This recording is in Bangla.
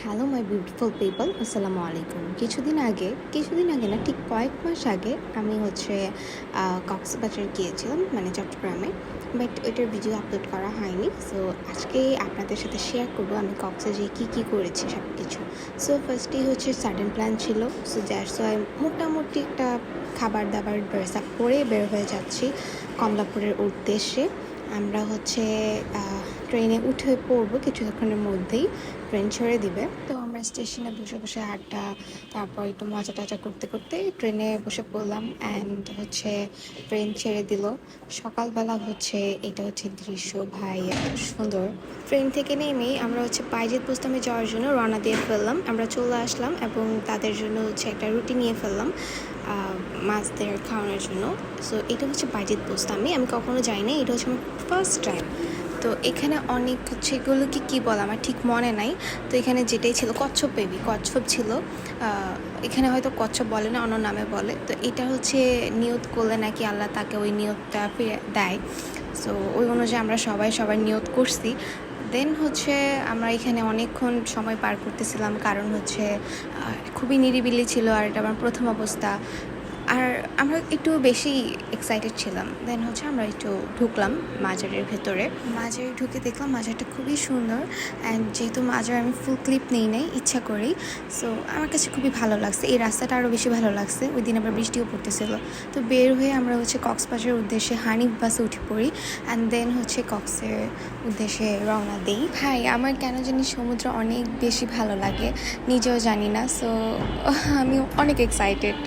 হ্যালো মাই বিউটিফুল পিপল, আসসালামু আলাইকুম। কিছুদিন আগে না, ঠিক কয়েক মাস আগে আমি কক্সবাজার গিয়েছিলাম, মানে চট্টগ্রামে। বাট ওইটার ভিডিও আপলোড করা হয়নি। সো আজকে আপনাদের সাথে শেয়ার করবো আমি কক্সবাজারে কী করেছি সব কিছু। সো ফার্স্টেই সাডেন প্ল্যান ছিল। সো দ্যাটস ওয়াই মোটামুটি একটা খাবার দাবার ড্রেস আপ করে বের হয়ে যাচ্ছি কমলাপুরের উদ্দেশ্যে। আমরা ট্রেনে উঠে পড়বো কিছুক্ষণের মধ্যেই। ট্রেন ছেড়ে দিবে, তো আমরা স্টেশনে বসে বসে আড্ডা, তারপর একটু মজা টজা করতে করতে ট্রেনে বসে পড়লাম। অ্যান্ড ট্রেন ছেড়ে দিল সকালবেলা। এটা দৃশ্য ভাই, এত সুন্দর। ট্রেন থেকে নেমেই আমরা বাইজিদ বোস্তামে যাওয়ার জন্য রওনা দিয়ে ফেললাম। আমরা চলে আসলাম এবং তাদের জন্য একটা রুটি নিয়ে ফেললাম মাছদের খাওয়ানোর জন্য। সো এটা বাইজিদ বোস্তামি, আমি কখনো যাইনি, এটা আমার ফার্স্ট টাইম। তো এখানে অনেক এগুলো কী বলে আমার ঠিক মনে নাই। তো এখানে যেটাই ছিল কচ্ছপ ছিল। এখানে হয়তো কচ্ছপ বলে না, অন্য নামে বলে। তো এটা নিয়ত করলে নাকি আল্লাহ তাকে ওই নিয়তটা ফিরে দেয়। সো ওই অনুযায়ী আমরা সবার নিয়ত করছি। দেন আমরা এখানে অনেকক্ষণ সময় পার করতেছিলাম, কারণ খুবই নিরিবিলি ছিল আর এটা আমার প্রথম অবস্থা। আর আমরা একটু বেশি এক্সাইটেড ছিলাম। দেন আমরা একটু ঢুকলাম মাজারের ভেতরে। মাজারে ঢুকে দেখলাম মাজারটা খুবই সুন্দর। অ্যান্ড যেহেতু মাজার আমি ফুল ক্লিপ নেই ইচ্ছা করেই, সো আমার কাছে খুবই ভালো লাগছে। এই রাস্তাটা আরও বেশি ভালো লাগছে। ওই দিন আবার বৃষ্টিও পড়তেছিল। তো বের হয়ে আমরা কক্সবাজারের উদ্দেশ্যে হানিফ বাসে উঠে পড়ি। অ্যান্ড দেন কক্সের উদ্দেশ্যে রওনা দিই। ভাই, আমার কেন জানি সমুদ্র অনেক বেশি ভালো লাগে, নিজেও জানি না। সো আমি অনেক এক্সাইটেড।